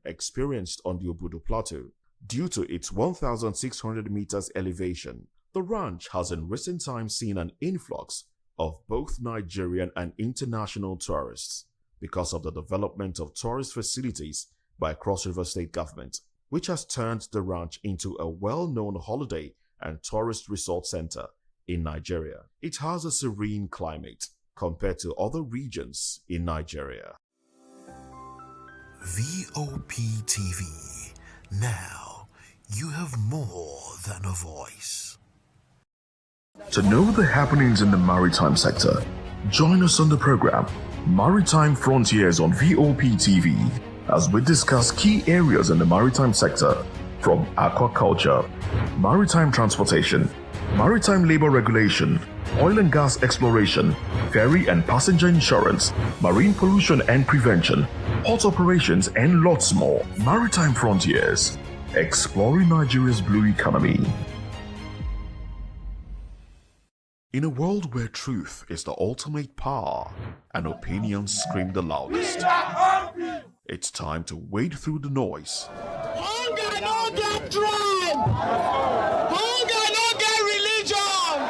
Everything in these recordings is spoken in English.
experienced on the Obudu Plateau. Due to its 1,600 meters elevation, the ranch has in recent times seen an influx of both Nigerian and international tourists because of the development of tourist facilities by Cross River State government, which has turned the ranch into a well-known holiday and tourist resort center in Nigeria. It has a serene climate compared to other regions in Nigeria. VOP TV. Now, you have more than a voice. To know the happenings in the maritime sector, join us on the program Maritime Frontiers on VOP TV as we discuss key areas in the maritime sector from aquaculture, maritime transportation, maritime labor regulation, oil and gas exploration, ferry and passenger insurance, marine pollution and prevention, port operations, and lots more. Maritime Frontiers, exploring Nigeria's blue economy. In a world where truth is the ultimate power and opinions scream the loudest, it's time to wade through the noise. Hunger no get tribe! Hunger no get religion!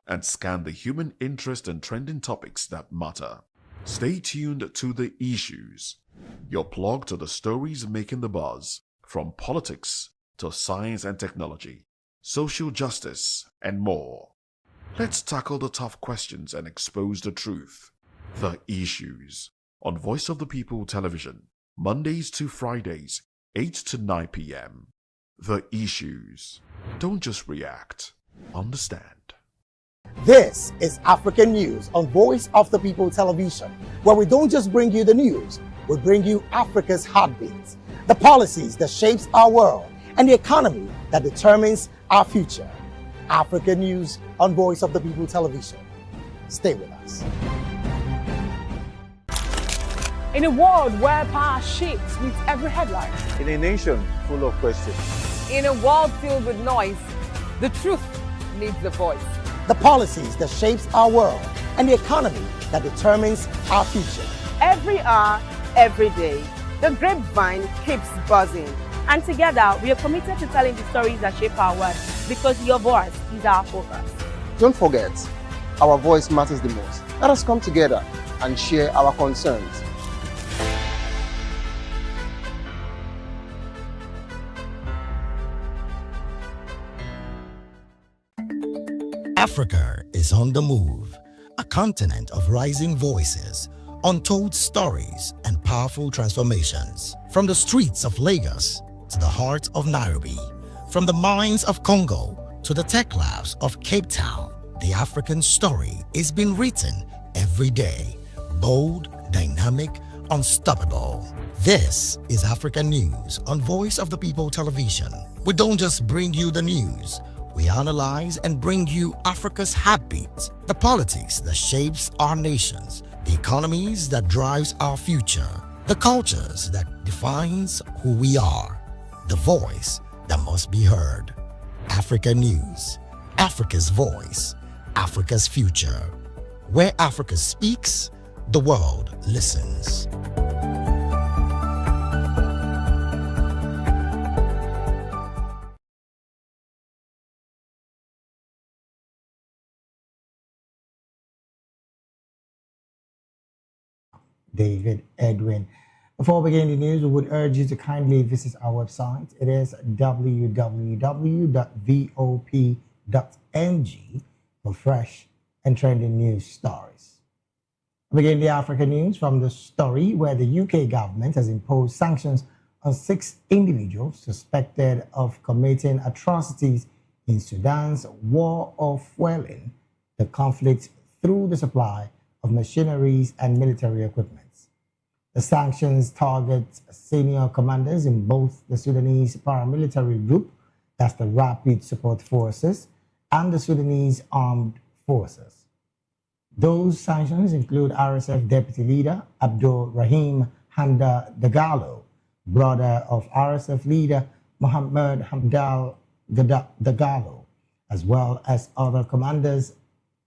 And scan the human interest and trending topics that matter. Stay tuned to The Issues, your plug to the stories making the buzz, from politics to science and technology, social justice, and more. Let's tackle the tough questions and expose the truth. The Issues on Voice of the People Television, Mondays to Fridays, 8 to 9 p.m. The Issues. Don't just react, understand. This is African News on Voice of the People Television, where we don't just bring you the news, we bring you Africa's heartbeats, the policies that shapes our world, and the economy that determines our future. African News on Voice of the People Television. Stay with us. In a world where power shapes with every headline. In a nation full of questions. In a world filled with noise, the truth needs a voice. The policies that shapes our world and the economy that determines our future. Every hour, every day, the grapevine keeps buzzing. And together, we are committed to telling the stories that shape our world, because your voice is our focus. Don't forget, our voice matters the most. Let us come together and share our concerns. Africa is on the move, a continent of rising voices, untold stories, and powerful transformations. From the streets of Lagos to the heart of Nairobi, from the mines of Congo to the tech labs of Cape Town, the African story is being written every day. Bold, dynamic, unstoppable. This is African News on Voice of the People Television. We don't just bring you the news, we analyze and bring you Africa's heartbeat, the politics that shapes our nations, the economies that drives our future, the cultures that defines who we are, the voice that must be heard. Africa News, Africa's voice, Africa's future. Where Africa speaks, the world listens. David Edwin. Before we begin the news, we would urge you to kindly visit our website. It is www.vop.ng for fresh and trending news stories. We begin the Africa news from the story where the UK government has imposed sanctions on 6 individuals suspected of committing atrocities in Sudan's war of fueling the conflict through the supply of machineries and military equipment. The sanctions target senior commanders in both the Sudanese paramilitary group, that's the Rapid Support Forces, and the Sudanese Armed Forces. Those sanctions include RSF Deputy Leader Abdul Rahim Hamda Dagalo, brother of RSF leader Mohammed Hamdal Dagalo, as well as other commanders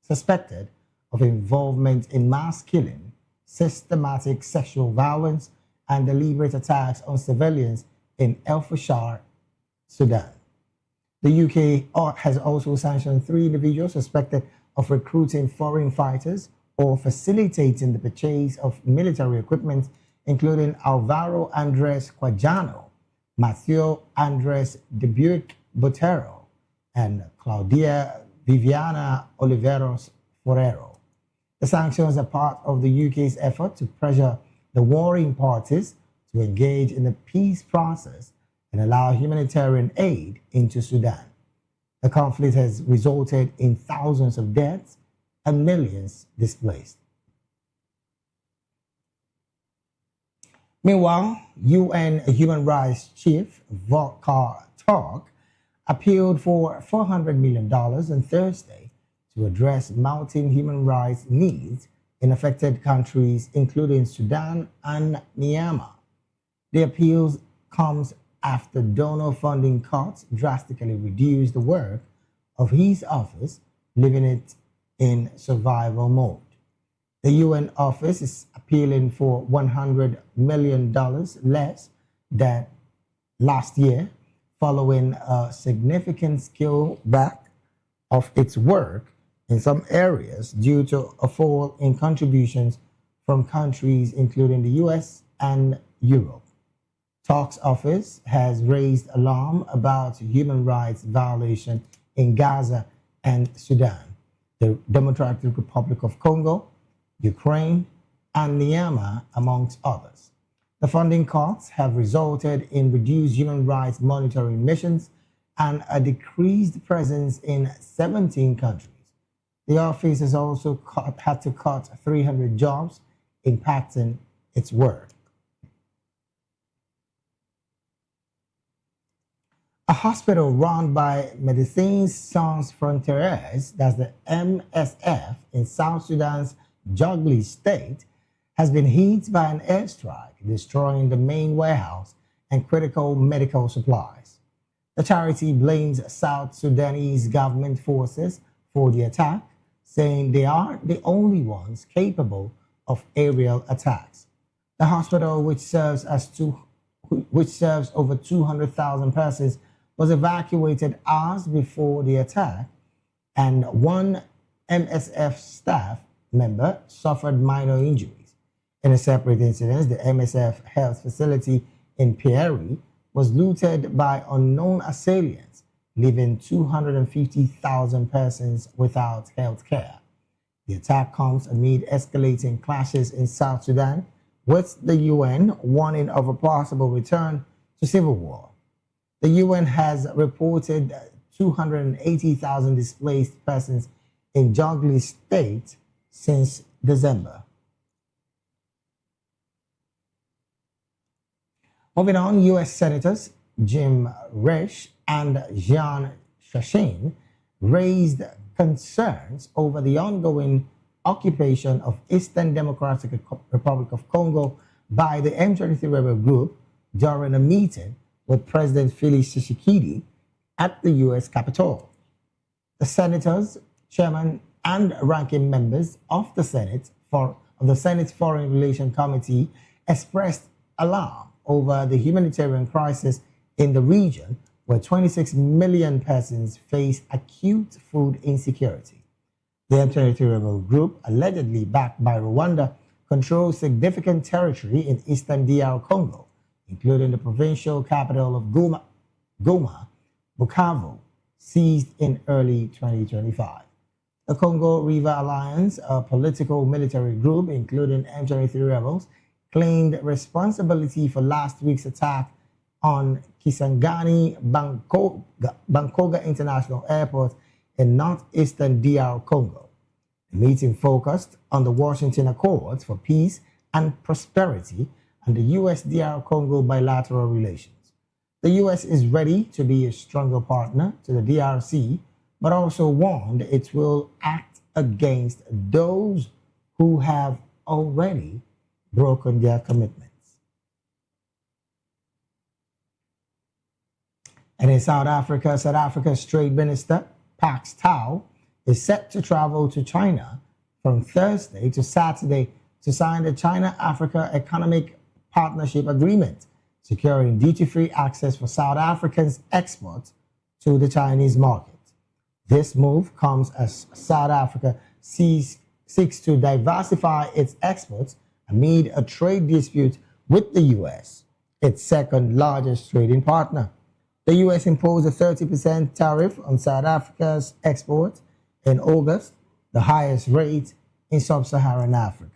suspected of involvement in mass killing, systematic sexual violence, and deliberate attacks on civilians in El Fasher, Sudan. The UK has also sanctioned 3 individuals suspected of recruiting foreign fighters or facilitating the purchase of military equipment, including Alvaro Andres Quajano, Mateo Andres de Buick Botero, and Claudia Viviana Oliveros Forero. The sanctions are part of the UK's effort to pressure the warring parties to engage in the peace process and allow humanitarian aid into Sudan. The conflict has resulted in thousands of deaths and millions displaced. Meanwhile, UN Human Rights Chief Volker Turk appealed for $400 million on Thursday to address mounting human rights needs in affected countries, including Sudan and Myanmar. The appeal comes after donor funding cuts drastically reduced the work of his office, leaving it in survival mode. The UN office is appealing for $100 million less than last year, following a significant scale back of its work in some areas due to a fall in contributions from countries including the US and Europe. Turk's office has raised alarm about human rights violation in Gaza and Sudan, the Democratic Republic of Congo, Ukraine, and Myanmar, amongst others. The funding cuts have resulted in reduced human rights monitoring missions and a decreased presence in 17 countries. The office has also had to cut 300 jobs, impacting its work. A hospital run by Médecins Sans Frontières, that's the MSF, in South Sudan's Jonglei state, has been hit by an airstrike, destroying the main warehouse and critical medical supplies. The charity blames South Sudanese government forces for the attack, saying they are the only ones capable of aerial attacks. The hospital, which serves over 200,000 persons, was evacuated hours before the attack, and one MSF staff member suffered minor injuries. In a separate incident, the MSF health facility in Pieri was looted by unknown assailants, leaving 250,000 persons without health care. The attack comes amid escalating clashes in South Sudan, with the UN warning of a possible return to civil war. The UN has reported 280,000 displaced persons in Jonglei state since December. Moving on, U.S. Senators Jim Risch and Jean Chastain raised concerns over the ongoing occupation of Eastern Democratic Republic of Congo by the M23 rebel group during a meeting with President Felix Tshisekedi at the U.S. Capitol. The senators, chairman, and ranking members of the Senate's Foreign Relations Committee expressed alarm over the humanitarian crisis in the region, where 26 million persons face acute food insecurity. The M23 rebel group, allegedly backed by Rwanda, controls significant territory in eastern DR Congo, including the provincial capital of Goma, Bukavu, seized in early 2025. The Congo River Alliance, a political military group including M23 rebels, claimed responsibility for last week's attack on Kisangani Bankoga International Airport in northeastern DR Congo. The meeting focused on the Washington Accords for Peace and Prosperity and the U.S.-DR Congo bilateral relations. The U.S. is ready to be a stronger partner to the DRC, but also warned it will act against those who have already broken their commitments. And in South Africa's Trade Minister, Pax Tao, is set to travel to China from Thursday to Saturday to sign the China-Africa Economic partnership agreement, securing duty-free access for South Africans' exports to the Chinese market. This move comes as South Africa seeks to diversify its exports amid a trade dispute with the U.S., its second largest trading partner. The U.S. imposed a 30% tariff on South Africa's exports in August, the highest rate in sub-Saharan Africa.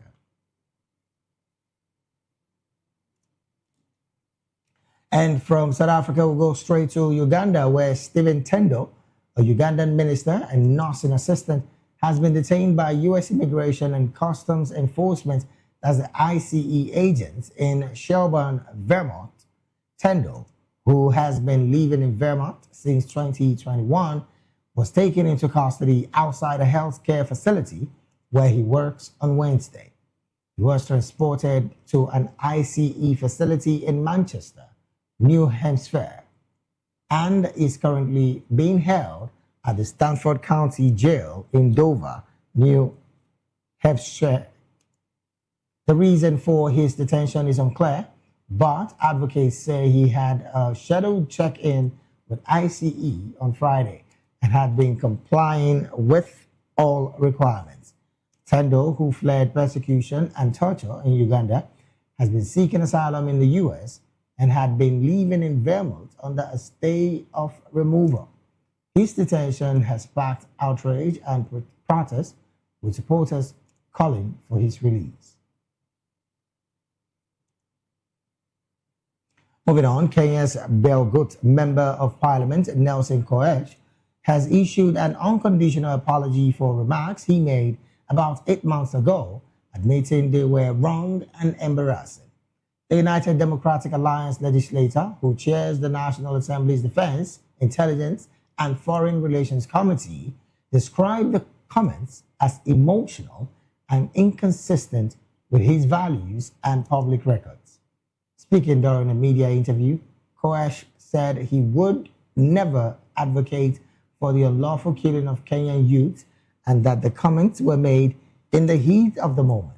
And from South Africa, we'll go straight to Uganda, where Stephen Tendo, a Ugandan minister and nursing assistant, has been detained by U.S. Immigration and Customs Enforcement as the ICE agents in Shelburne, Vermont. Tendo, who has been living in Vermont since 2021, was taken into custody outside a healthcare facility where he works on Wednesday. He was transported to an ICE facility in Manchester, New Hampshire, and is currently being held at the Stanford County Jail in Dover, New Hampshire. The reason for his detention is unclear, but advocates say he had a scheduled check-in with ICE on Friday and had been complying with all requirements. Tendo, who fled persecution and torture in Uganda, has been seeking asylum in the U.S. and had been living in Vermont under a stay of removal. His detention has sparked outrage and protest, with supporters calling for his release. Moving on, Kenya's Belgut Member of Parliament, Nelson Koech, has issued an unconditional apology for remarks he made about 8 months ago, admitting they were wrong and embarrassing. The United Democratic Alliance legislator, who chairs the National Assembly's Defense, Intelligence, and Foreign Relations Committee, described the comments as emotional and inconsistent with his values and public records. Speaking during a media interview, Koech said he would never advocate for the unlawful killing of Kenyan youth and that the comments were made in the heat of the moment.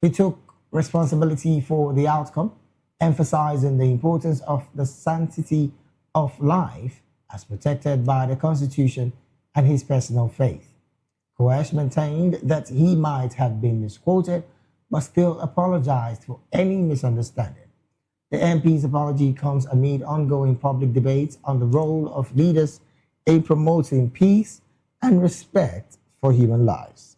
He took responsibility for the outcome, emphasizing the importance of the sanctity of life as protected by the Constitution and his personal faith. Koech maintained that he might have been misquoted, but still apologized for any misunderstanding. The MP's apology comes amid ongoing public debates on the role of leaders in promoting peace and respect for human lives.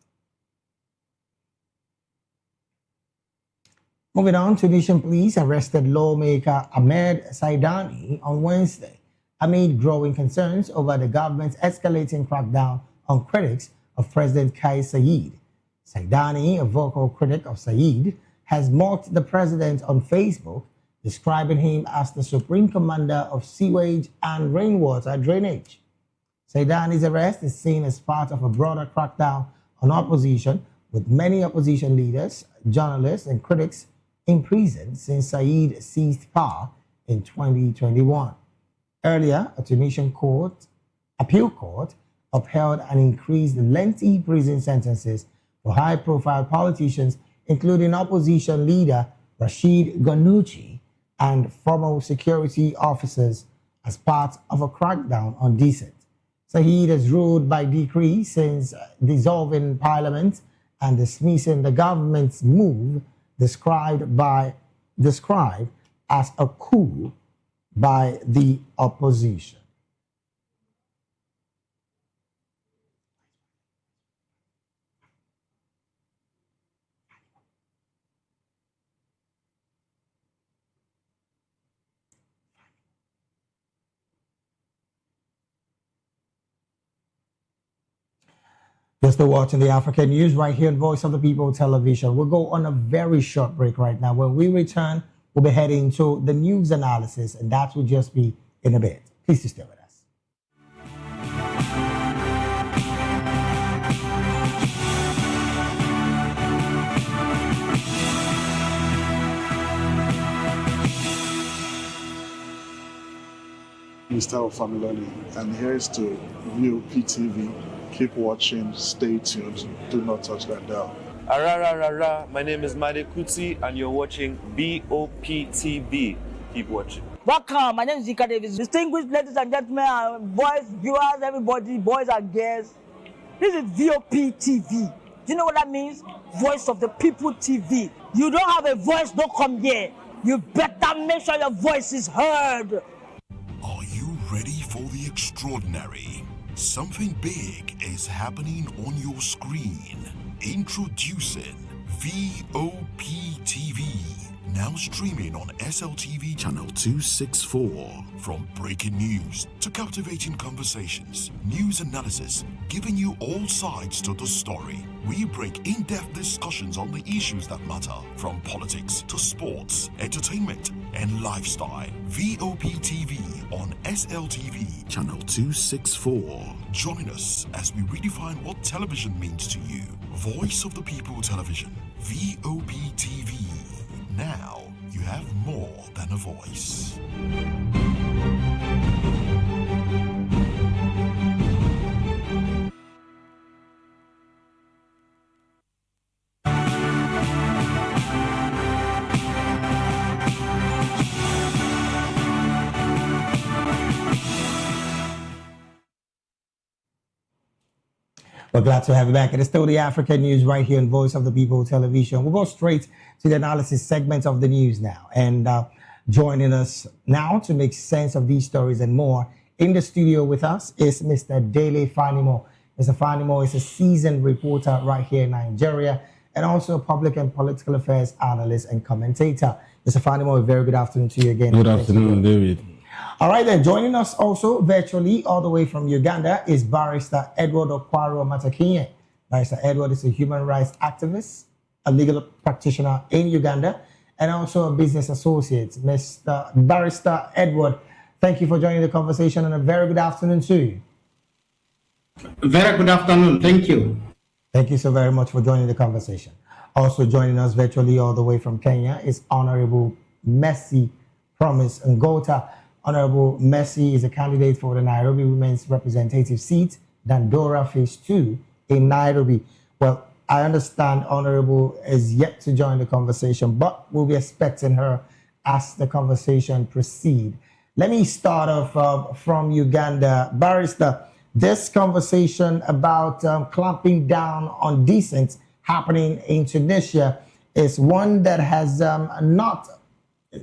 Moving on, Tunisian police arrested lawmaker Ahmed Saidani on Wednesday amid growing concerns over the government's escalating crackdown on critics of President Kais Saied. Saidani, a vocal critic of Saied, has mocked the president on Facebook, describing him as the supreme commander of sewage and rainwater drainage. Saidani's arrest is seen as part of a broader crackdown on opposition, with many opposition leaders, journalists, and critics imprisoned since Saied seized power in 2021. Earlier, a Tunisian appeal court upheld and increased lengthy prison sentences for high-profile politicians, including opposition leader Rashid Ghannouchi and former security officers, as part of a crackdown on dissent. Saied has ruled by decree since dissolving parliament and dismissing the government's move described as a coup by the opposition. You're still watching the African News right here on Voice of the People Television. We'll go on a very short break right now. When we return, we'll be heading to the news analysis, and that will just be in a bit. Please stay with us. Mr. Familoni, and here's to VOP TV. Keep watching, stay tuned, do not touch that dial. My name is Made Kuti, and you're watching BOP TV. Keep watching. Welcome. My name is Zika Davis. Distinguished ladies and gentlemen, boys, viewers, everybody, boys and girls. This is VOP TV. Do you know what that means? Voice of the People TV. You don't have a voice, don't come here. You better make sure your voice is heard. Are you ready for the extraordinary? Something big is happening on your screen. Introducing VOP TV. Now streaming on SLTV channel 264. From breaking news to captivating conversations, news analysis, giving you all sides to the story. We break in-depth discussions on the issues that matter, from politics to sports, entertainment, and lifestyle. VOP TV on SLTV channel 264. Join us as we redefine what television means to you. Voice of the People Television, VOP TV. Now you have more than a voice. We're glad to have you back. It is still the African news right here on Voice of the People Television. We'll go straight to the analysis segment of the news now. And joining us now to make sense of these stories and more in the studio with us is Mr. Dele Fanimo. Mr. Fanimo is a seasoned reporter right here in Nigeria and also a public and political affairs analyst and commentator. Mr. Fanimo, a very good afternoon to you again. Good afternoon, David. All right, then, joining us also virtually all the way from Uganda is Barrister Edward Okwaro Matakinye. Barrister Edward is a human rights activist, a legal practitioner in Uganda, and also a business associate. Mr. Barrister Edward, thank you for joining the conversation and a very good afternoon to you. Very good afternoon. Thank you. Thank you so very much for joining the conversation. Also joining us virtually all the way from Kenya is Honorable Mercy Promise Ngota. Honorable Mercy is a candidate for the Nairobi Women's Representative seat, Dandora Phase 2 in Nairobi. Well, I understand Honorable is yet to join the conversation, but we'll be expecting her as the conversation proceeds. Let me start off from Uganda. Barrister, this conversation about clamping down on dissent happening in Tunisia is one that has not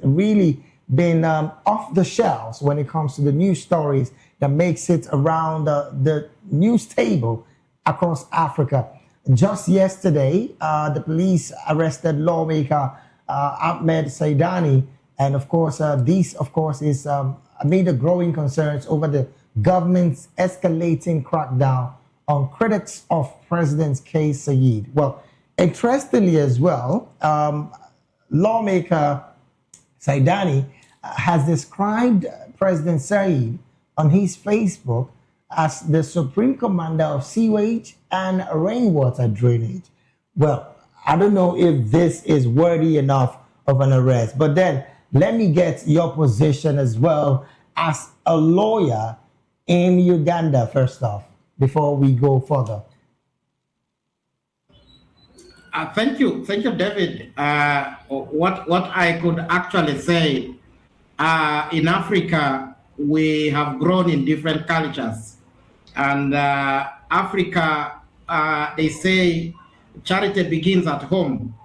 really been off the shelves when it comes to the news stories that makes it around the news table across Africa. Just yesterday, the police arrested lawmaker Ahmed Saidani, and of course, this, of course, is amid the growing concerns over the government's escalating crackdown on critics of President Kais Saied. Well, interestingly as well, lawmaker Saidani has described President Saied on his Facebook as the supreme commander of sewage and rainwater drainage. Well, I don't know if this is worthy enough of an arrest, but then let me get your position as well as a lawyer in Uganda first off, before we go further. Thank you, David. What I could actually say, in Africa, we have grown in different cultures, and Africa, they say charity begins at home.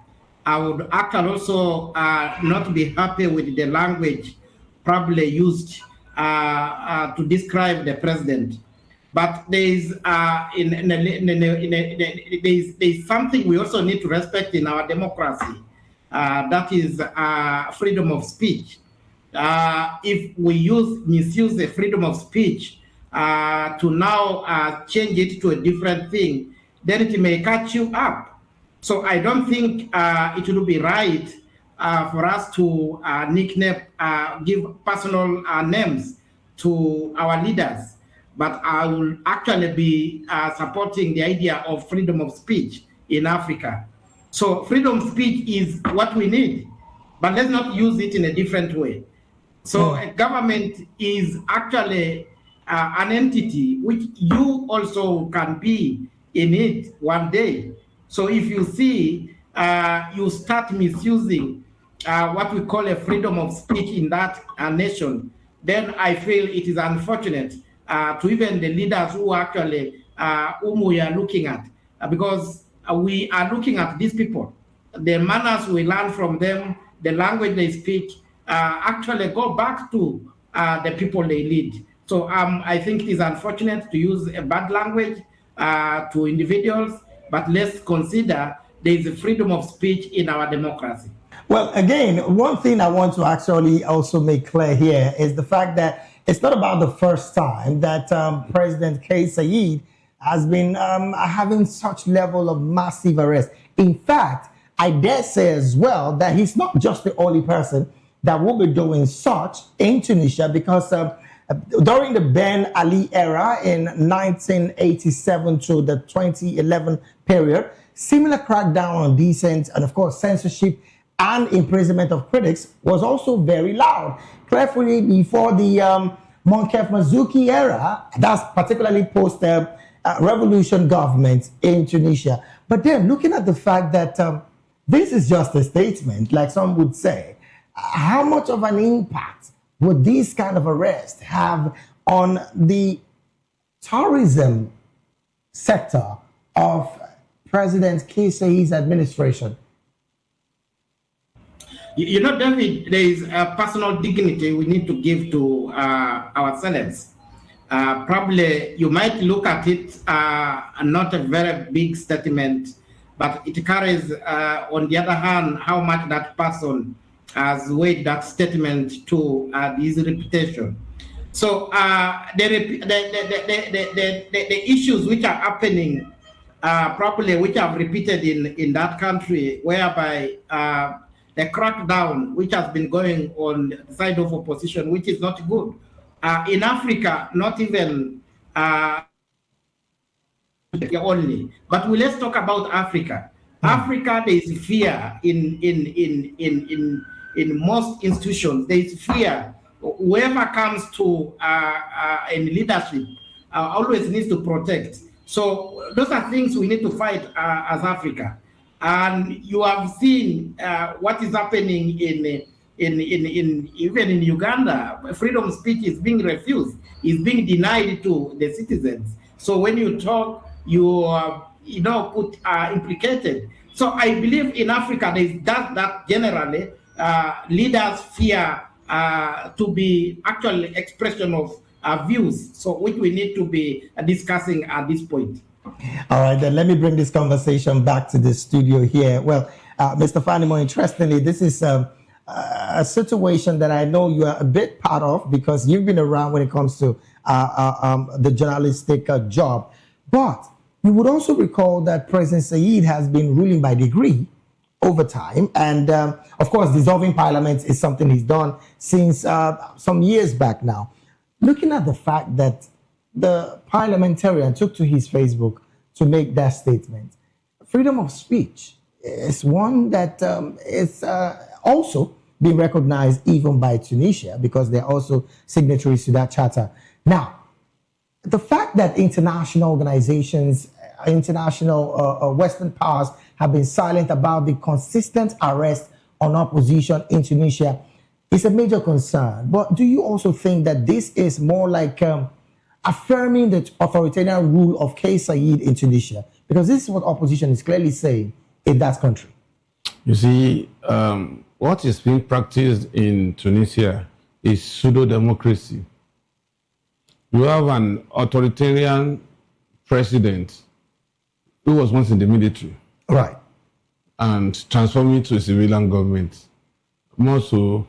I would actually also not be happy with the language probably used to describe the president. But there's something we also need to respect in our democracy. That is freedom of speech. If we misuse the freedom of speech to now change it to a different thing, then it may catch you up. So I don't think it would be right for us to give personal names to our leaders. But I will actually be supporting the idea of freedom of speech in Africa. So freedom of speech is what we need, but let's not use it in a different way. So a government is actually an entity which you also can be in it one day. So if you see, you start misusing what we call a freedom of speech in that nation, then I feel it is unfortunate to even the leaders who actually whom we are looking at, because we are looking at these people. The manners we learn from them, the language they speak, actually go back to the people they lead. So I think it is unfortunate to use a bad language to individuals, but let's consider there is a freedom of speech in our democracy. Well, again, one thing I want to actually also make clear here is the fact that it's not about the first time that President Kais Saied has been having such level of massive arrest. In fact, I dare say as well that he's not just the only person that will be doing such in Tunisia, because during the Ben Ali era in 1987 to the 2011 period, similar crackdown on dissent and, of course, censorship and imprisonment of critics was also very loud. Carefully before the Monkef Mazuki era, that's particularly post-revolution government in Tunisia. But then looking at the fact that this is just a statement, like some would say, how much of an impact would these kind of arrests have on the tourism sector of President Kais Saied's administration? You know, David, there is a personal dignity we need to give to ourselves. Probably you might look at it not a very big statement, but it carries, on the other hand, how much that person has weighed that statement to his reputation. So the issues which are happening, probably which have repeated in that country, whereby the crackdown which has been going on the side of opposition, which is not good. In Africa, not even only, but let's talk about Africa. Africa, there is fear in most institutions. There is fear. Whoever comes to in leadership always needs to protect. So those are things we need to fight as Africa. And you have seen what is happening in even in Uganda. Freedom of speech is being refused, is being denied to the citizens. So when you talk, you put implicated. So I believe in Africa there is that generally leaders fear to be actual expression of views. So which we need to be discussing at this point. All right, then let me bring this conversation back to the studio here. Well, Mr. Fani, more interestingly, this is a situation that I know you are a bit part of because you've been around when it comes to the journalistic job. But you would also recall that President Saied has been ruling by decree over time. And of course, dissolving parliament is something he's done since some years back now. Looking at the fact that the parliamentarian took to his Facebook to make that statement, freedom of speech is one that is also being recognized even by Tunisia because they're also signatories to that charter. Now, the fact that international organizations, international Western powers have been silent about the consistent arrest on opposition in Tunisia is a major concern. But do you also think that this is more like affirming the authoritarian rule of Kais Saied in Tunisia? Because this is what opposition is clearly saying in that country. You see, what is being practiced in Tunisia is pseudo-democracy. You have an authoritarian president who was once in the military. Right. And transforming to a civilian government. More so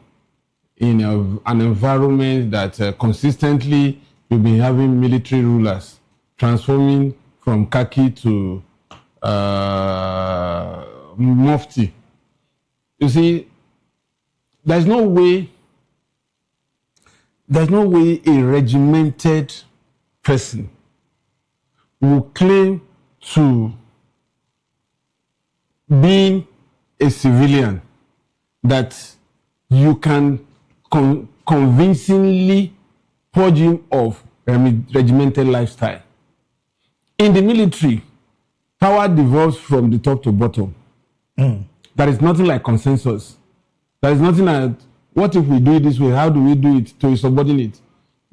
in an environment that consistently you'll be having military rulers transforming from khaki to mufti. You see, there's no way a regimented person will claim to be a civilian that you can convincingly purge him of regimented lifestyle. In the military, power devolves from the top to bottom. There is nothing like consensus. There is nothing like, what if we do it this way? How do we do it to a subordinate?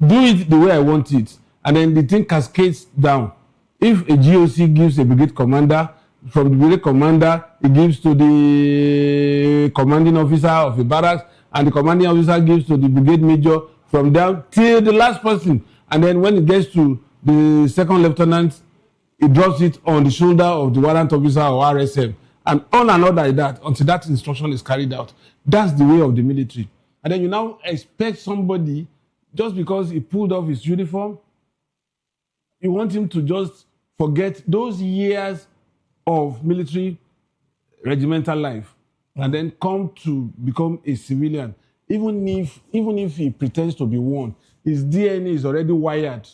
Do it the way I want it. And then the thing cascades down. If a GOC gives a brigade commander, from the brigade commander, it gives to the commanding officer of a barracks, and the commanding officer gives to the brigade major, from down till the last person. And then when it gets to the second lieutenant, it drops it on the shoulder of the warrant officer or RSM. And on and on like that until that instruction is carried out. That's the way of the military. And then you now expect somebody, just because he pulled off his uniform, you want him to just forget those years of military regimental life and then come to become a civilian. Even if he pretends to be one, his DNA is already wired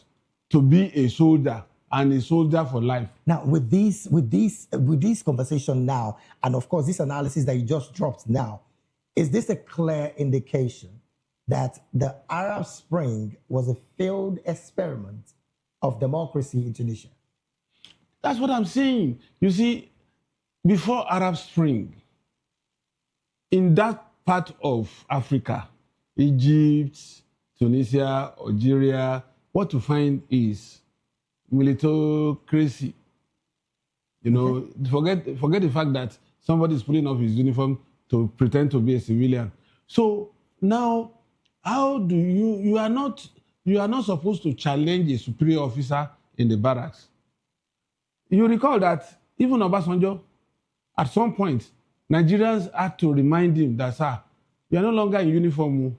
to be a soldier, and a soldier for life. Now, with this conversation now, and of course this analysis that you just dropped now, is this a clear indication that the Arab Spring was a failed experiment of democracy in Tunisia? That's what I'm saying. You see, before Arab Spring, in that part of Africa, Egypt, Tunisia, Algeria, what you find is militocracy. You know, forget the fact that somebody is pulling off his uniform to pretend to be a civilian. So now, how do you are not supposed to challenge a superior officer in the barracks. You recall that even Obasanjo, at some point, Nigerians had to remind him that, sir, you are no longer in uniform.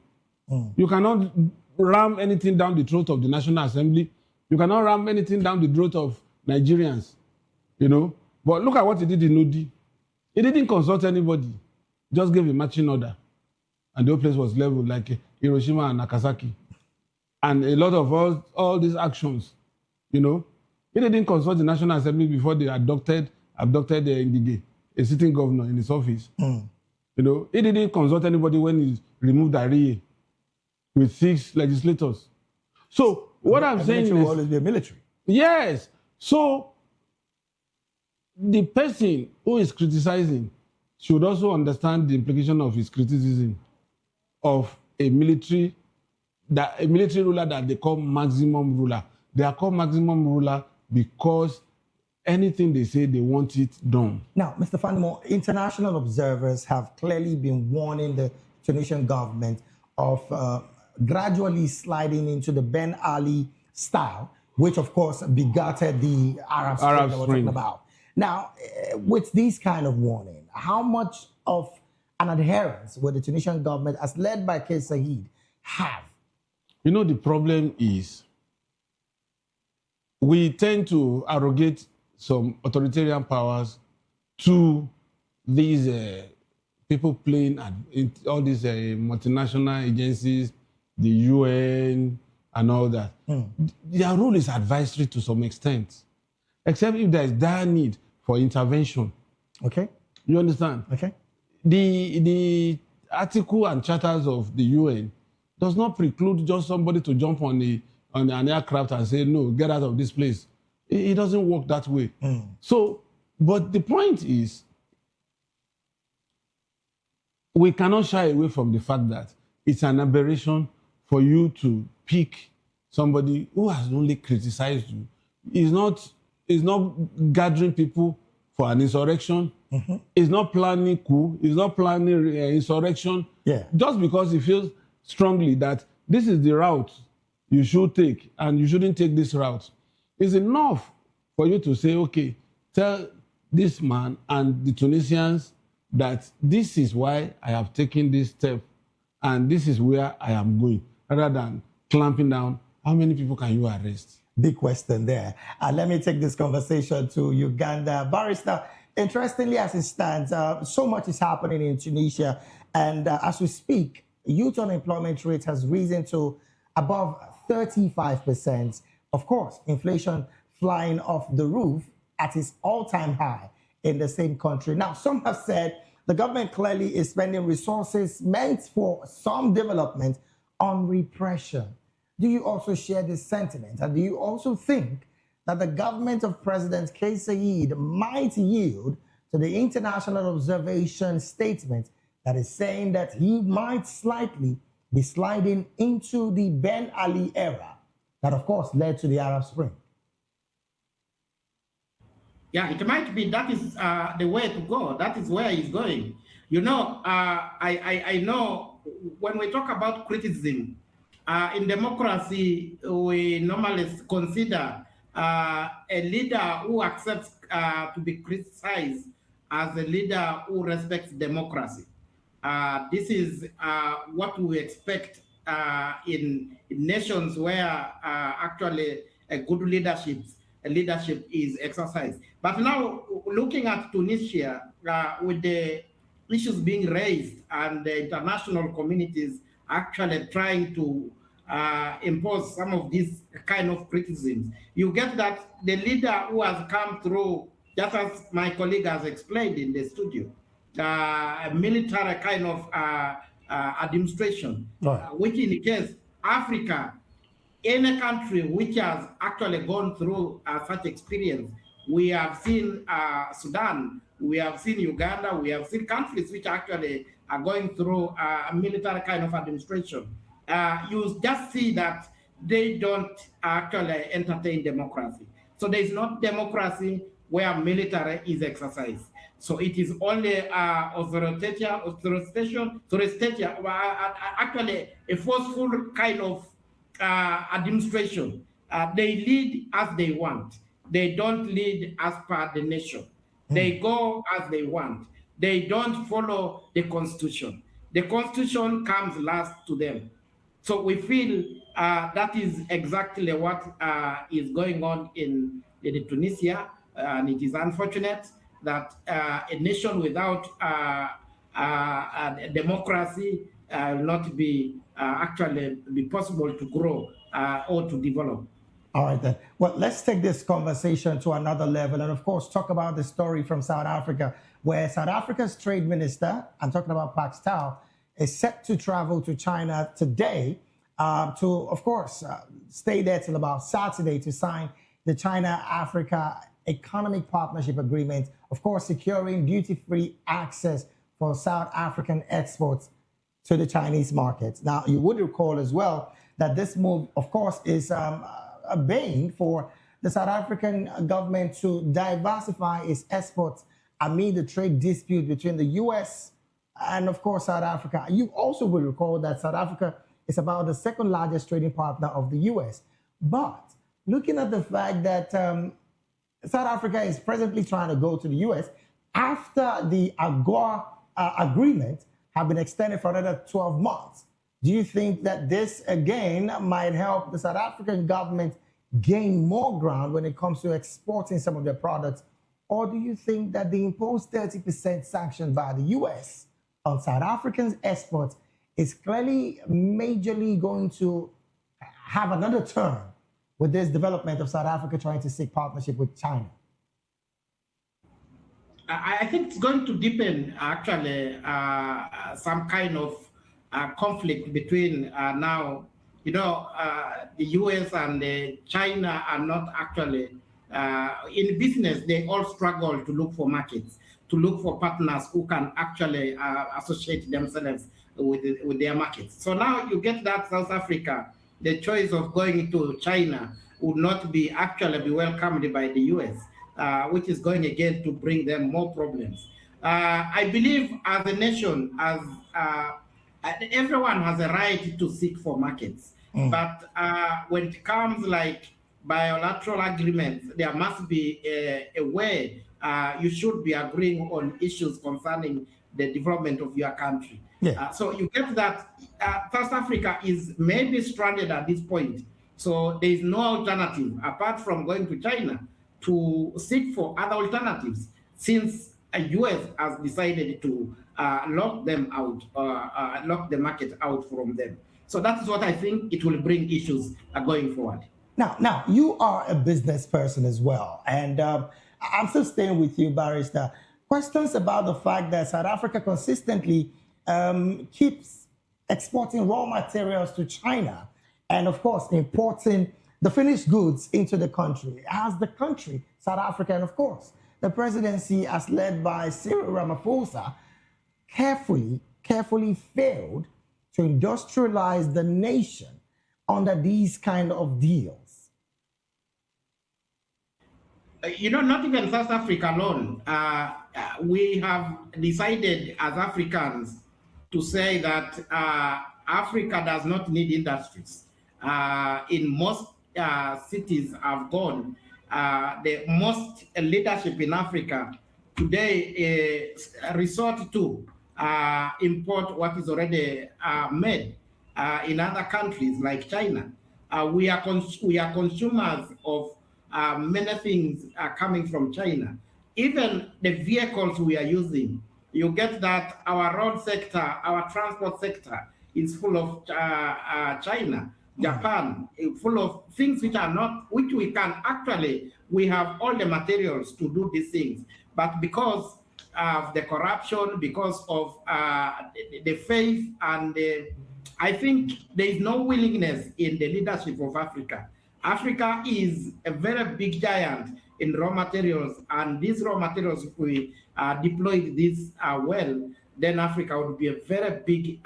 You cannot ram anything down the throat of the National Assembly. You cannot ram anything down the throat of Nigerians, you know. But look at what he did in Udi. He didn't consult anybody. Just gave a marching order. And the whole place was leveled like Hiroshima and Nagasaki. And a lot of all these actions, you know. He didn't consult the National Assembly before they abducted Ngige, a sitting governor in his office. You know, he didn't consult anybody when he removed Ariye with 6 legislators. So what I'm saying is, will always be a military. Yes. So the person who is criticizing should also understand the implication of his criticism of a military ruler that they call maximum ruler. They are called maximum ruler because anything they say, they want it done. Now, Mr. Fanimo, international observers have clearly been warning the Tunisian government of gradually sliding into the Ben Ali style, which of course begatted the Arab Spring that we're talking about. Now, with these kind of warning, how much of an adherence will the Tunisian government, as led by Kais Saied, have? You know, the problem is we tend to arrogate some authoritarian powers to these people playing at all these multinational agencies, the UN, and all that. Their role is advisory to some extent, except if there is dire need for intervention. Okay. You understand? Okay. The article and charters of the UN does not preclude just somebody to jump on an aircraft and say, no, get out of this place. It doesn't work that way. So, but the point is, we cannot shy away from the fact that it's an aberration for you to pick somebody who has only criticized you. He's not gathering people for an insurrection. He's not planning coup. He's not planning insurrection. Yeah. Just because he feels strongly that this is the route you should take and you shouldn't take this route. It's enough for you to say, okay, tell this man and the Tunisians that this is why I have taken this step and this is where I am going, rather than clamping down. How many people can you arrest? Big question there. Let me take this conversation to Uganda. Barrister, interestingly as it stands, so much is happening in Tunisia. And as we speak, youth unemployment rate has risen to above 35%. Of course, inflation flying off the roof at its all-time high in the same country. Now, some have said the government clearly is spending resources meant for some development on repression. Do you also share this sentiment? And do you also think that the government of President Kais Saied might yield to the international observation statement that is saying that he might slightly be sliding into the Ben Ali era that, of course, led to the Arab Spring? Yeah, it might be that is the way to go. That is where he's going. You know, I know when we talk about criticism, in democracy, we normally consider a leader who accepts to be criticized as a leader who respects democracy. This is what we expect in nations where actually a good leadership is exercised. But now, looking at Tunisia, with the issues being raised and the international communities actually trying to impose some of these kind of criticisms, you get that the leader who has come through, just as my colleague has explained in the studio, a military kind of administration, which indicates Africa, any country which has actually gone through such experience. We have seen Sudan, we have seen Uganda, we have seen countries which actually are going through a military kind of administration. You just see that they don't actually entertain democracy. So there is not democracy where military is exercised. So it is only authoritarian, actually a forceful kind of administration. They lead as they want. They don't lead as per the nation. They go as they want. They don't follow the constitution. The constitution comes last to them. So we feel that is exactly what is going on in Tunisia, and it is unfortunate that a nation without a democracy will not be actually be possible to grow or to develop. All right, then. Well, let's take this conversation to another level and, of course, talk about the story from South Africa, where South Africa's trade minister, I'm talking about Pak Staal, is set to travel to China today to, of course, stay there till about Saturday to sign the China-Africa Economic Partnership Agreement, of course, securing duty-free access for South African exports to the Chinese markets. Now, you would recall as well that this move, of course, is a bane for the South African government to diversify its exports amid the trade dispute between the U.S. and, of course, South Africa. You also will recall that South Africa is about the second largest trading partner of the U.S. But looking at the fact that South Africa is presently trying to go to the U.S. after the AGOA agreement have been extended for another 12 months, do you think that this, again, might help the South African government gain more ground when it comes to exporting some of their products? Or do you think that the imposed 30% sanction by the U.S. on South Africans' exports is clearly majorly going to have another turn with this development of South Africa trying to seek partnership with China? I think it's going to deepen, actually, some kind of conflict between now, you know, the US and China are not actually, in business, they all struggle to look for markets, to look for partners who can actually associate themselves with their markets. So now you get that South Africa, the choice of going to China would not be actually be welcomed by the US, which is going again to bring them more problems. I believe as a nation, as everyone has a right to seek for markets, but when it comes like bilateral agreements, there must be a way you should be agreeing on issues concerning the development of your country. Yeah. So you get that South Africa is maybe stranded at this point. So there is no alternative apart from going to China to seek for other alternatives, since the US has decided to lock them out, lock the market out from them. So that's what I think it will bring issues going forward. Now, you are a business person as well, and I'm still staying with you, Barrister. Questions about the fact that South Africa consistently keeps exporting raw materials to China and, of course, importing the finished goods into the country. As the country, South Africa, and of course, the presidency as led by Cyril Ramaphosa, carefully failed to industrialize the nation under these kind of deals. Not even South Africa alone. We have decided as Africans to say that Africa does not need industries. In most cities I've gone, the most leadership in Africa today resort to import what is already made in other countries like China. We are consumers of many things coming from China. Even the vehicles we are using, you get that our road sector, our transport sector is full of China, Japan, full of things which we can actually, we have all the materials to do these things. But because of the corruption, because of the faith, and I think there is no willingness in the leadership of Africa. Africa is a very big giant in raw materials, and these raw materials, if we deployed this well, then Africa would be a very big,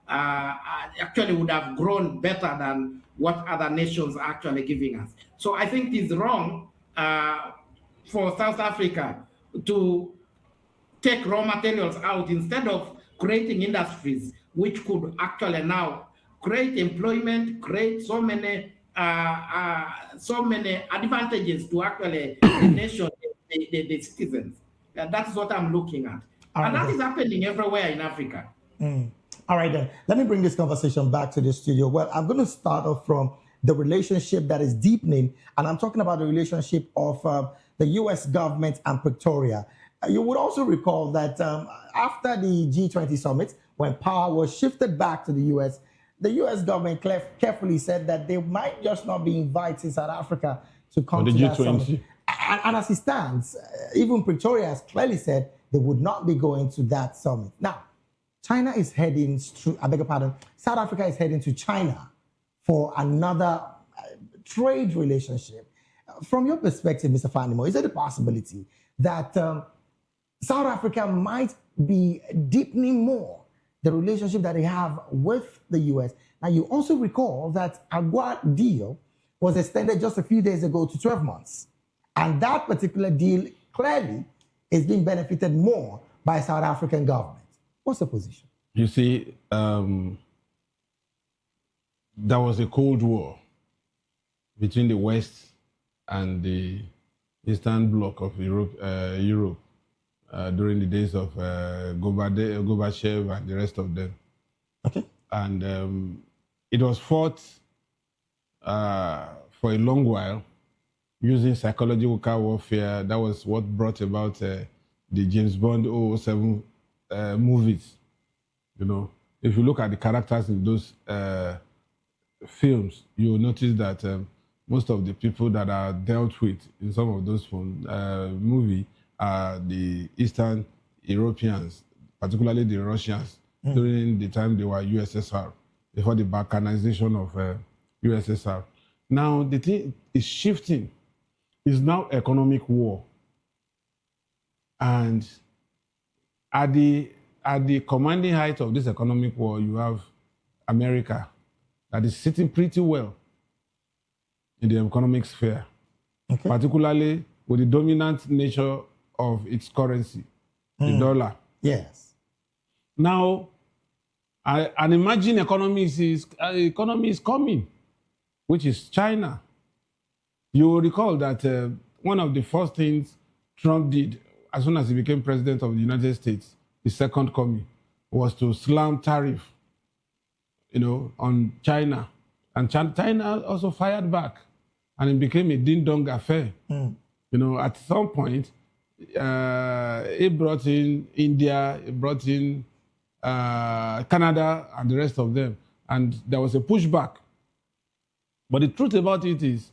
actually would have grown better than what other nations are actually giving us. So I think it's wrong for South Africa to take raw materials out instead of creating industries which could actually now create employment, create so many advantages to actually the nation, the citizens. That's what I'm looking at. And that is happening everywhere in Africa. All right, then. Let me bring this conversation back to the studio. Well, I'm going to start off from the relationship that is deepening, and I'm talking about the relationship of the U.S. government and Pretoria. You would also recall that after the G20 summit, when power was shifted back to the U.S. government carefully said that they might just not be inviting South Africa to come to that summit. And as it stands, even Pretoria has clearly said they would not be going to that summit. Now, China is heading to, South Africa is heading to China for another trade relationship. From your perspective, Mr. Fanimo, is there a possibility that South Africa might be deepening more the relationship that they have with the U.S.? Now, you also recall that AGOA deal was extended just a few days ago to 12 months. And that particular deal clearly is being benefited more by South African government. What's the position? You see, there was a Cold War between the West and the Eastern Bloc of Europe during the days of Gorbachev and the rest of them. Okay. And it was fought for a long while using psychological warfare. That was what brought about the James Bond 007 movies. You know, if you look at the characters in those films, you will notice that most of the people that are dealt with in some of those movies are the Eastern Europeans, particularly the Russians, during the time they were USSR, before the balkanization of USSR. Now, the thing is shifting. It's now economic war. And at the commanding height of this economic war, you have America that is sitting pretty well in the economic sphere, particularly with the dominant nature of its currency, the dollar. Yes. Now, an emerging economy is coming, which is China. You will recall that one of the first things Trump did as soon as he became president of the United States, his second coming, was to slam tariff, on China. And China also fired back, and it became a ding-dong affair. At some point, it brought in India, it brought in Canada, and the rest of them. And there was a pushback. But the truth about it is,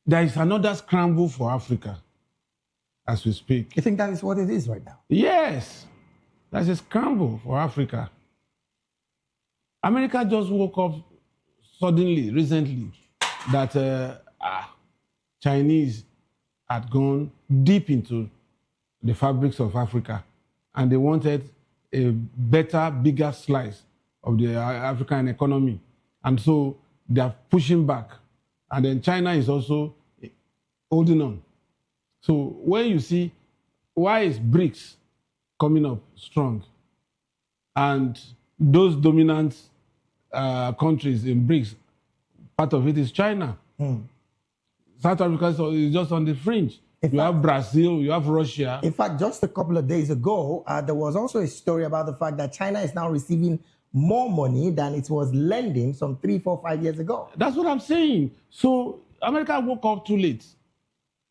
there is another scramble for Africa as we speak. You think that is what it is right now? Yes. There's a scramble for Africa. America just woke up suddenly, recently, that Chinese had gone deep into the fabrics of Africa, and they wanted a better, bigger slice of the African economy. And so they are pushing back. And then China is also holding on. So when you see, why is BRICS coming up strong? And those dominant countries in BRICS, part of it is China. South Africa is just on the fringe. You have Brazil, you have Russia. In fact, just a couple of days ago, there was also a story about the fact that China is now receiving more money than it was lending some 3, 4, 5 years ago. That's what I'm saying. So America woke up too late.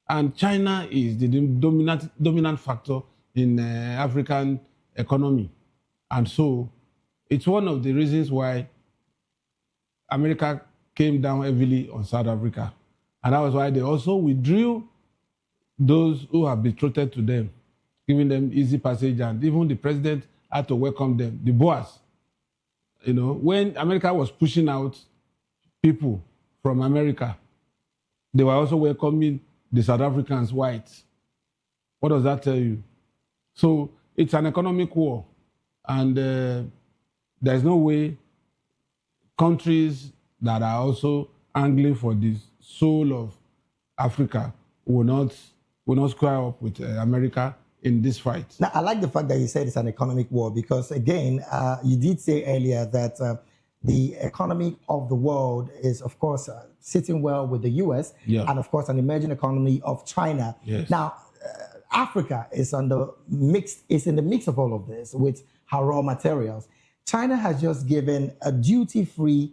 And China is the dominant factor in African economy. And so it's one of the reasons why America came down heavily on South Africa. And that was why they also withdrew those who have betrothed to them, giving them easy passage, and even the president had to welcome them, the boys. You know, when America was pushing out people from America, they were also welcoming the South Africans, whites. What does that tell you? So it's an economic war, and there's no way countries that are also angling for the soul of Africa will not square up with America in this fight. Now, I like the fact that you said it's an economic war because, again, you did say earlier that the economy of the world is, of course, sitting well with the U.S. and, of course, an emerging economy of China. Yes. Now, Africa is in the mix of all of this with her raw materials. China has just given a duty-free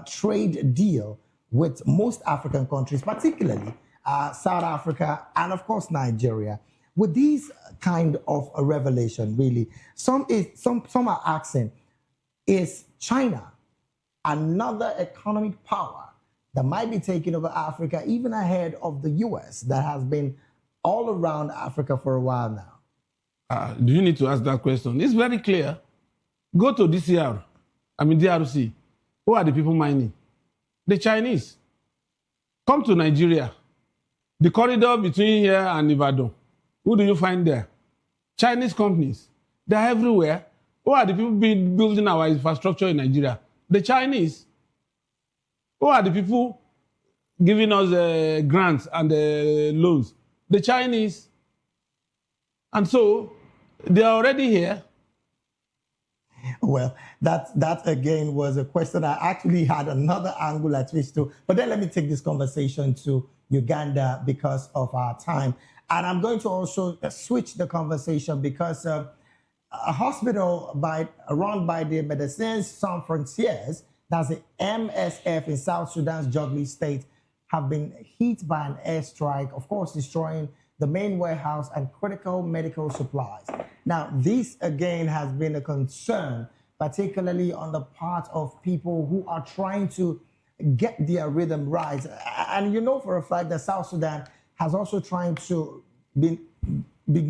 trade deal with most African countries, particularly South Africa and, of course, Nigeria. With these kind of a revelation, really, some are asking, is China another economic power that might be taking over Africa, even ahead of the U.S. that has been all around Africa for a while now? Do you need to ask that question? It's very clear. Go to DRC. Who are the people mining? The Chinese. Come to Nigeria. The corridor between here and Ibadan. Who do you find there? Chinese companies. They're everywhere. Who are the people building our infrastructure in Nigeria? The Chinese. Who are the people giving us grants and loans? The Chinese. And so they are already here. Well, that again was a question I actually had another angle at which to, but then let me take this conversation to Uganda because of our time. And I'm going to also switch the conversation because a hospital run by the Médecins Sans Frontières, that's the MSF in South Sudan's Jubilee State, have been hit by an airstrike, of course, destroying the main warehouse and critical medical supplies. Now, this again has been a concern, particularly on the part of people who are trying to get their rhythm right. And you know for a fact that South Sudan has also trying to be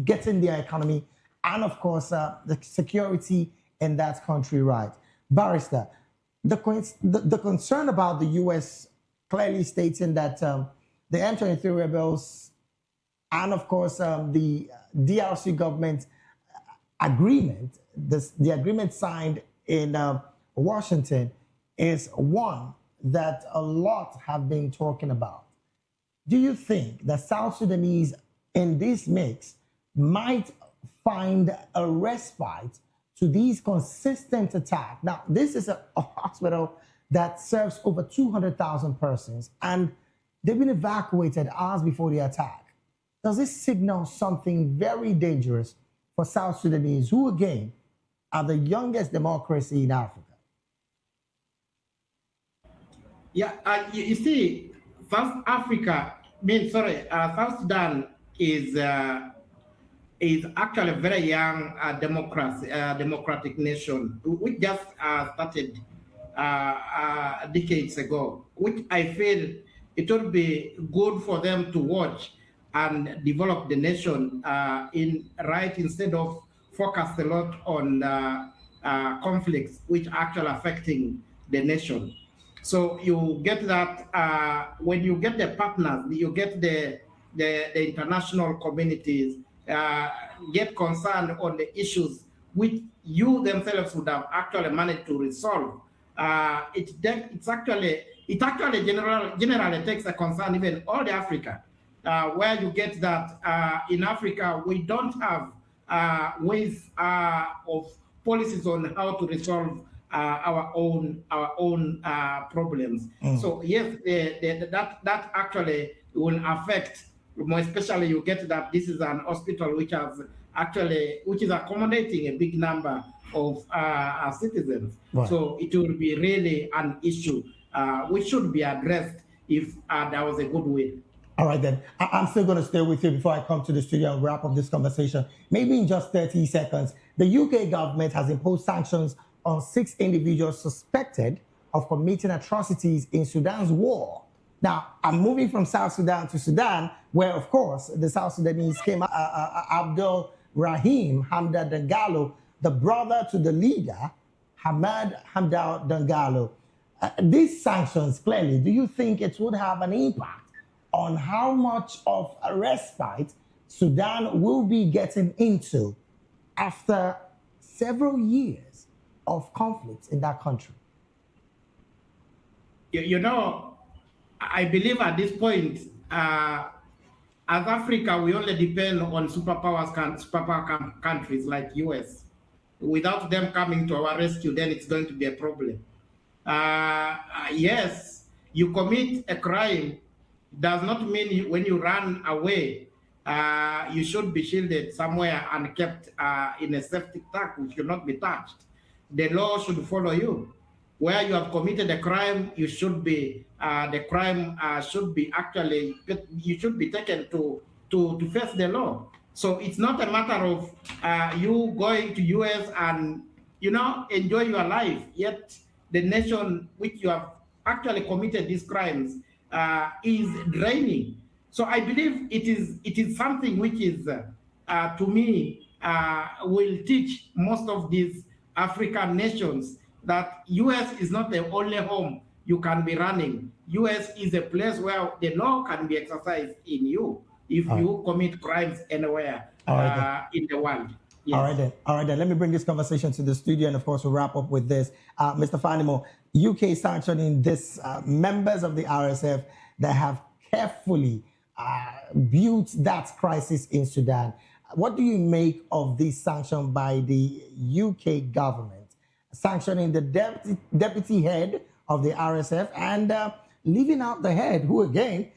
getting their economy and, of course, the security in that country right. Barrister, the concern about the U.S. clearly stating that the M23 rebels and, of course, the DRC government agreement, the agreement signed in Washington, is one that a lot have been talking about. Do you think that South Sudanese in this mix might find a respite to these consistent attacks? Now, this is a hospital that serves over 200,000 persons, and they've been evacuated hours before the attack. Does this signal something very dangerous for South Sudanese, who, again, are the youngest democracy in Africa? Yeah, you see, South Sudan is actually a very young democratic nation. We just started decades ago, which I feel it would be good for them to watch and develop the nation instead of focus a lot on conflicts which are actually affecting the nation. So you get that when you get the partners, you get the international communities get concerned on the issues which you themselves would have actually managed to resolve. It actually generally takes a concern even all the Africa, where you get that in Africa we don't have ways of policies on how to resolve our own problems. So yes, that actually will affect, more especially you get that this is an hospital which is accommodating a big number of our citizens. Right. So it will be really an issue which should be addressed if there was a good will. All right, then. I'm still going to stay with you before I come to the studio and wrap up this conversation. Maybe in just 30 seconds, the UK government has imposed sanctions on 6 individuals suspected of committing atrocities in Sudan's war. Now, I'm moving from South Sudan to Sudan, where, of course, the South Sudanese came out. Abdul Rahim Hamdal Dagalo, the brother to the leader, Hamad Hamdal Dagalo. These sanctions, clearly, do you think it would have an impact on how much of a respite Sudan will be getting into after several years of conflict in that country? You know, I believe at this point, as Africa, we only depend on superpower countries like US. Without them coming to our rescue, then it's going to be a problem. Yes, you commit a crime does not mean when you run away, you should be shielded somewhere and kept in a safety tank which should not be touched. The law should follow you. Where you have committed a crime, you should be the crime should be actually, you should be taken to face the law. So it's not a matter of you going to US and enjoy your life. Yet the nation which you have actually committed these crimes is draining. So I believe it is something which is, to me, will teach most of these African nations that US is not the only home you can be running. US is a place where the law can be exercised in you if you commit crimes anywhere in the world. Yes. All right then. Let me bring this conversation to the studio, and of course we'll wrap up with this. Mr. Fanimo, UK sanctioning this members of the RSF that have carefully built that crisis in Sudan. What do you make of this sanction by the UK government, sanctioning the deputy head of the RSF and leaving out the head, who again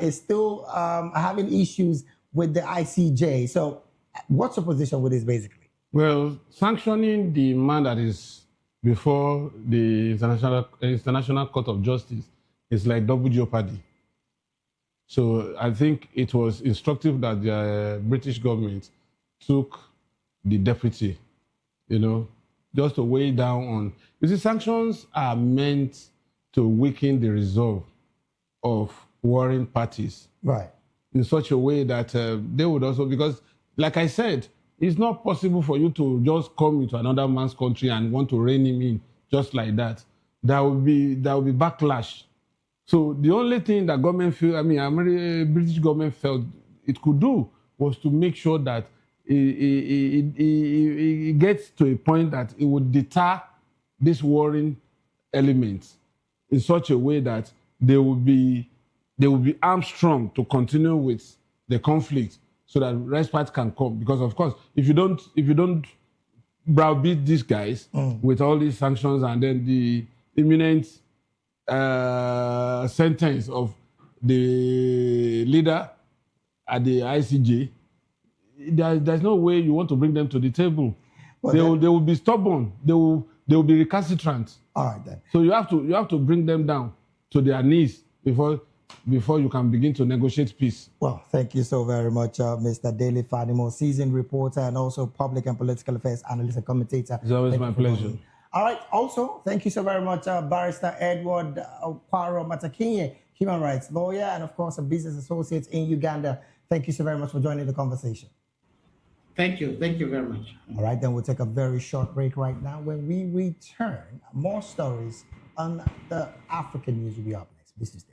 is still having issues with the ICJ? So what's your position with this, basically? Well, sanctioning the man that is before the International Court of Justice is like double jeopardy. So I think it was instructive that the British government took the deputy, just to weigh down on. You see, sanctions are meant to weaken the resolve of warring parties. Right. In such a way that they would also, because like I said, it's not possible for you to just come into another man's country and want to rein him in just like that. There will be backlash. So the only thing that British government felt it could do was to make sure that it gets to a point that it would deter these warring elements in such a way that they will be armed strong to continue with the conflict, so that respite can come. Because of course, if you don't browbeat these guys with all these sanctions and then the imminent sentence of the leader at the ICJ, there's no way you want to bring them to the table. Well, they will be stubborn. They will be recalcitrant. All right then. So you have to bring them down to their knees before you can begin to negotiate peace. Well, thank you so very much, Mr. Daly Fanimo, seasoned reporter and also public and political affairs analyst and commentator. It's always my pleasure. All right. Also, thank you so very much, Barrister Edward Okwaro Matakinye, human rights lawyer and, of course, a business associate in Uganda. Thank you so very much for joining the conversation. Thank you. Thank you very much. All right, then we'll take a very short break right now. When we return, more stories on the African News will be up next. Please stay with us.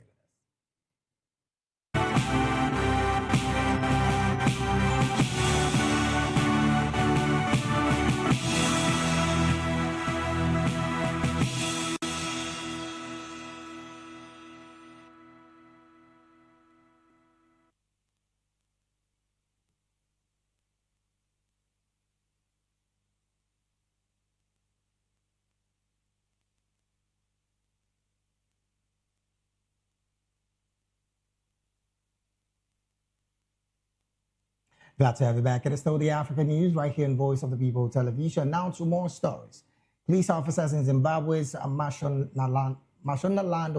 Glad to have you back at the Studio African News right here in Voice of the People television. Now to more stories. Police officers in Zimbabwe's Mashonaland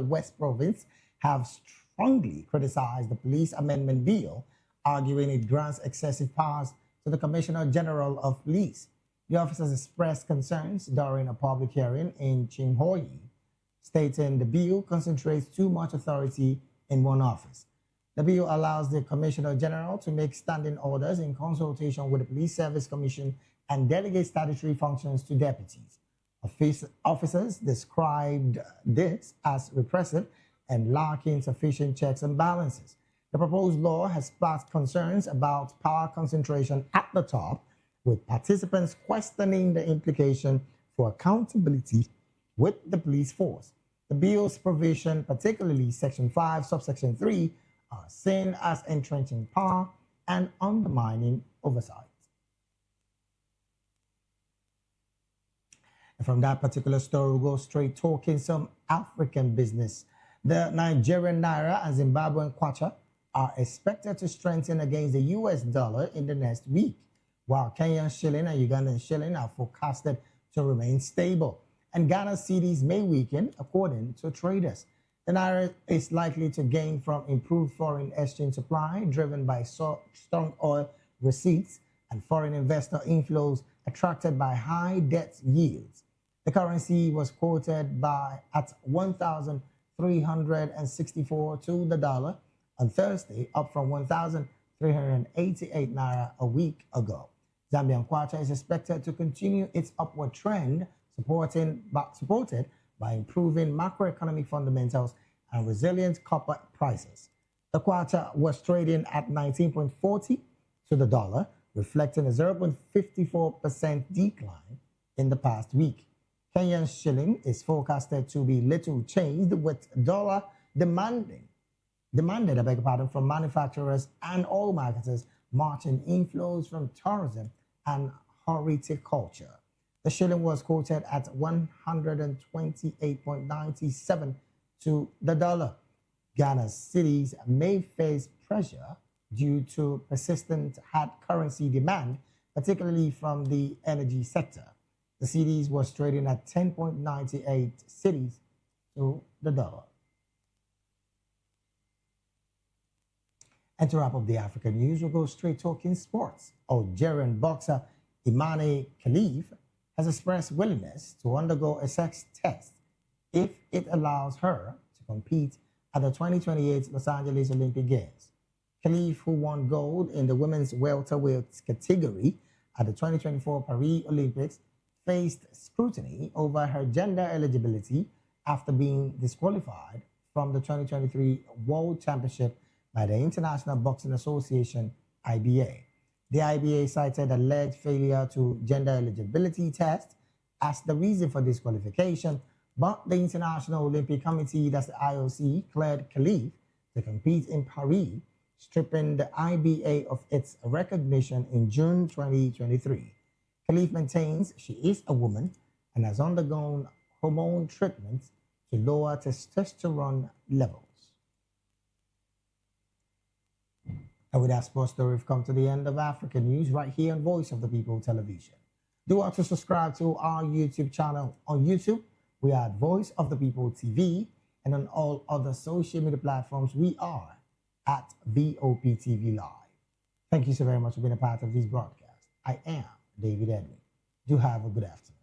West province have strongly criticized the police amendment bill, arguing it grants excessive powers to the Commissioner General of Police. The officers expressed concerns during a public hearing in Chinghoyi, stating the bill concentrates too much authority in one office. The bill allows the Commissioner General to make standing orders in consultation with the Police Service Commission and delegate statutory functions to deputies. Officers described this as repressive and lacking sufficient checks and balances. The proposed law has sparked concerns about power concentration at the top, with participants questioning the implication for accountability with the police force. The bill's provision, particularly Section 5, Subsection 3, are seen as entrenching power and undermining oversight. And from that particular story, we'll go straight talking some African business. The Nigerian Naira and Zimbabwean Kwacha are expected to strengthen against the US dollar in the next week, while Kenyan shilling and Ugandan shilling are forecasted to remain stable. And Ghana's cedis may weaken, according to traders. The Naira is likely to gain from improved foreign exchange supply, driven by strong oil receipts and foreign investor inflows attracted by high debt yields. The currency was quoted at 1,364 to the dollar on Thursday, up from 1,388 Naira a week ago. Zambian Kwacha is expected to continue its upward trend, supported by improving macroeconomic fundamentals and resilient copper prices. The Kwacha was trading at 19.40 to the dollar, reflecting a 0.54% decline in the past week. Kenyan shilling is forecasted to be little changed, with dollar demanded from manufacturers and oil marketers, matching inflows from tourism and horticulture. The shilling was quoted at 128.97 to the dollar. Ghana's cedis may face pressure due to persistent hard currency demand, particularly from the energy sector. The cedis was trading at 10.98 cedis to the dollar. And to wrap up the African news, we'll go straight talking sports. Algerian boxer Imane Khalif has expressed willingness to undergo a sex test if it allows her to compete at the 2028 Los Angeles Olympic Games. Khalif, who won gold in the women's welterweight category at the 2024 Paris Olympics, faced scrutiny over her gender eligibility after being disqualified from the 2023 World Championship by the International Boxing Association, IBA. The IBA cited alleged failure to gender eligibility test as the reason for disqualification, but the International Olympic Committee, that's the IOC, cleared Khalif to compete in Paris, stripping the IBA of its recognition in June 2023. Khalif maintains she is a woman and has undergone hormone treatments to lower testosterone levels. And with that sports story, we've come to the end of African News right here on Voice of the People television. Do want to subscribe to our YouTube channel. On YouTube, we are at Voice of the People TV, and on all other social media platforms, we are at VOP TV Live. Thank you so very much for being a part of this broadcast. I am David Edwin. Do have a good afternoon.